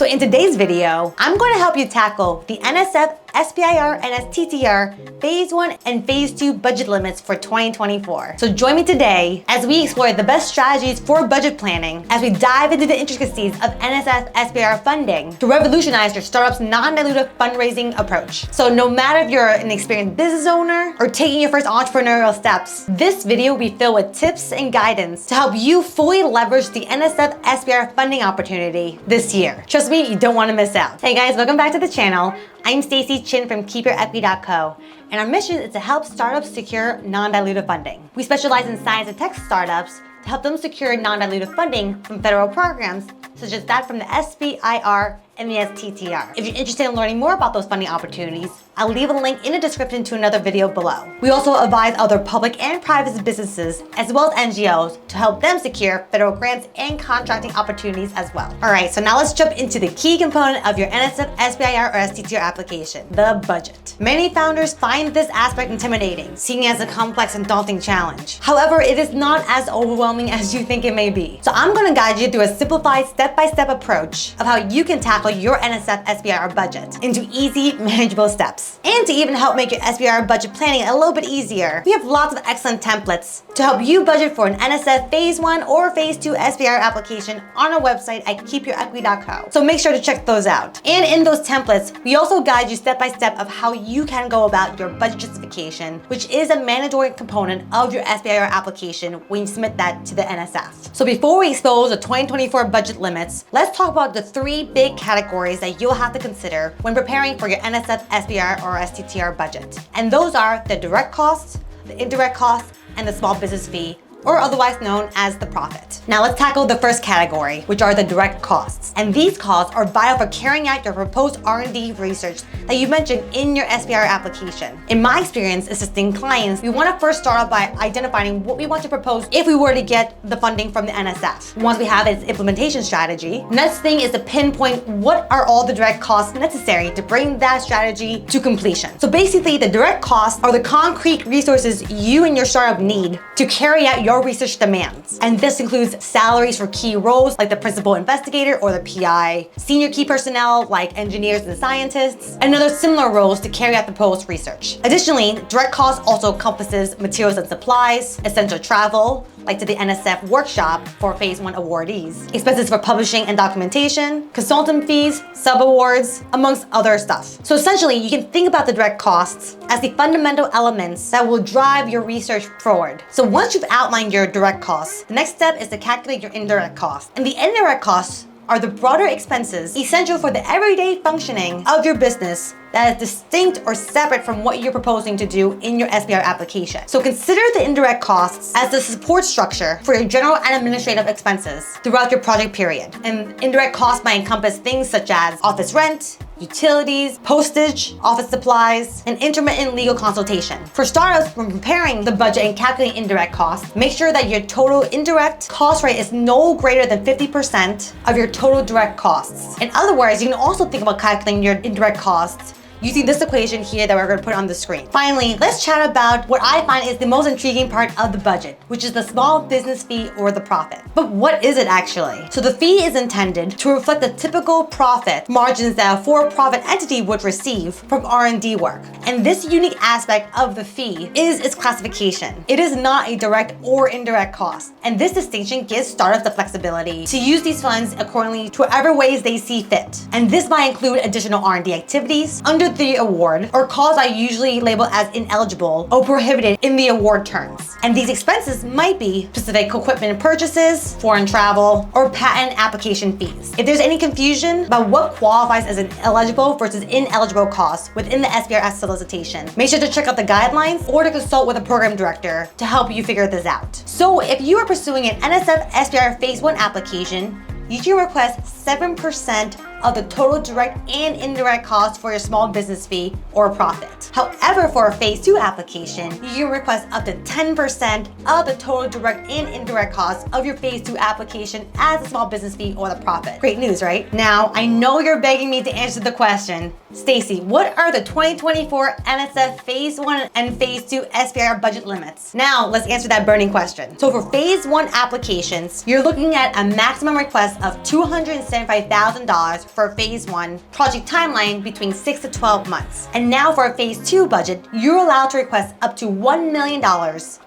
So in today's video, I'm going to help you tackle the NSF SBIR and STTR Phase 1 and Phase 2 budget limits for 2024. So join me today as we explore the best strategies for budget planning as we dive into the intricacies of NSF SBIR funding to revolutionize your startup's non-dilutive fundraising approach. So no matter if you're an experienced business owner or taking your first entrepreneurial steps, this video will be filled with tips and guidance to help you fully leverage the NSF SBIR funding opportunity this year. Trust me, you don't want to miss out. Hey guys, welcome back to the channel. I'm Stacy Chin from KeepYourEquity.co, and our mission is to help startups secure non-dilutive funding. We specialize in science and tech startups to help them secure non-dilutive funding from federal programs such as that from the SBIR and the STTR. If you're interested in learning more about those funding opportunities, I'll leave a link in the description to another video below. We also advise other public and private businesses, as well as NGOs, to help them secure federal grants and contracting opportunities as well. All right, so now let's jump into the key component of your NSF SBIR or STTR application, the budget. Many founders find this aspect intimidating, seen as a complex and daunting challenge. However, it is not as overwhelming as you think it may be. So I'm going to guide you through a simplified step-by-step approach of how you can tackle your NSF SBIR budget into easy, manageable steps. And to even help make your SBIR budget planning a little bit easier, we have lots of excellent templates to help you budget for an NSF Phase 1 or Phase 2 SBIR application on our website at KeepYourEquity.co. So make sure to check those out. And in those templates, we also guide you step by step of how you can go about your budget justification, which is a mandatory component of your SBIR application when you submit that to the NSF. So before we expose the 2024 budget limits, let's talk about the three big categories that you'll have to consider when preparing for your NSF SBIR or STTR budget. And those are the direct costs, the indirect costs, and the small business fee, or otherwise known as the profit. Now let's tackle the first category, which are the direct costs. And these costs are vital for carrying out your proposed R&D research that you mentioned in your SBIR application. In my experience assisting clients, we want to first start off by identifying what we want to propose if we were to get the funding from the NSF. Once we have its implementation strategy, next thing is to pinpoint what are all the direct costs necessary to bring that strategy to completion. So basically, the direct costs are the concrete resources you and your startup need to carry out your research demands. And this includes salaries for key roles like the principal investigator or the PI, senior key personnel like engineers and scientists, and other similar roles to carry out the proposed research. Additionally, direct costs also encompasses materials and supplies, essential travel, like to the NSF workshop for Phase 1 awardees, expenses for publishing and documentation, consultant fees, sub-awards, amongst other stuff. So essentially, you can think about the direct costs as the fundamental elements that will drive your research forward. So once you've outlined your direct costs, the next step is to calculate your indirect costs. And the indirect costs are the broader expenses essential for the everyday functioning of your business that is distinct or separate from what you're proposing to do in your SBIR application. So consider the indirect costs as the support structure for your general and administrative expenses throughout your project period. And indirect costs might encompass things such as office rent, utilities, postage, office supplies, and intermittent legal consultation. For startups, when preparing the budget and calculating indirect costs, make sure that your total indirect cost rate is no greater than 50% of your total direct costs. In other words, you can also think about calculating your indirect costs using this equation here that we're going to put on the screen. Finally, let's chat about what I find is the most intriguing part of the budget, which is the small business fee or the profit. But what is it actually? So the fee is intended to reflect the typical profit margins that a for-profit entity would receive from R&D work. And this unique aspect of the fee is its classification. It is not a direct or indirect cost. And this distinction gives startups the flexibility to use these funds accordingly to whatever ways they see fit. And this might include additional R&D activities under the award, or costs I usually label as ineligible or prohibited in the award terms. And these expenses might be specific equipment purchases, foreign travel, or patent application fees. If there's any confusion about what qualifies as an eligible versus ineligible cost within the SBIR solicitation, make sure to check out the guidelines or to consult with a program director to help you figure this out. So if you are pursuing an NSF SBIR Phase 1 application, you can request 7% of the total direct and indirect costs for your small business fee or profit. However, for a Phase 2 application, you can request up to 10% of the total direct and indirect costs of your Phase 2 application as a small business fee or the profit. Great news, right? Now, I know you're begging me to answer the question, Stacy, what are the 2024 NSF Phase 1 and Phase 2 SBIR budget limits? Now, let's answer that burning question. So for Phase 1 applications, you're looking at a maximum request of $275,000 for a phase 1 project timeline between 6 to 12 months. And now for a phase 2 budget, you're allowed to request up to $1 million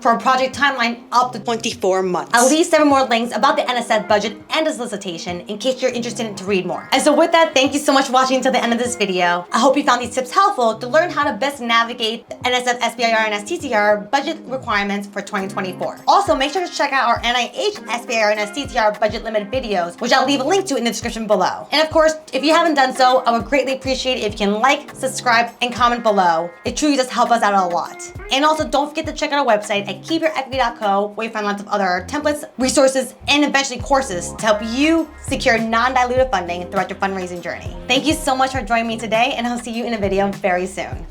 for a project timeline up to 24 months. I'll leave 7 more links about the NSF budget and the solicitation in case you're interested to read more. And so with that, thank you so much for watching until the end of this video. I hope you found these tips helpful to learn how to best navigate the NSF SBIR and STTR budget requirements for 2024. Also, make sure to check out our NIH SBIR and STTR budget limit videos, which I'll leave a link to in the description below. And of course, if you haven't done so, I would greatly appreciate it if you can like, subscribe, and comment below. It truly does help us out a lot. And also, don't forget to check out our website at keepyourequity.co, where you find lots of other templates, resources, and eventually courses to help you secure non-dilutive funding throughout your fundraising journey. Thank you so much for joining me today, and I'll see you in a video very soon.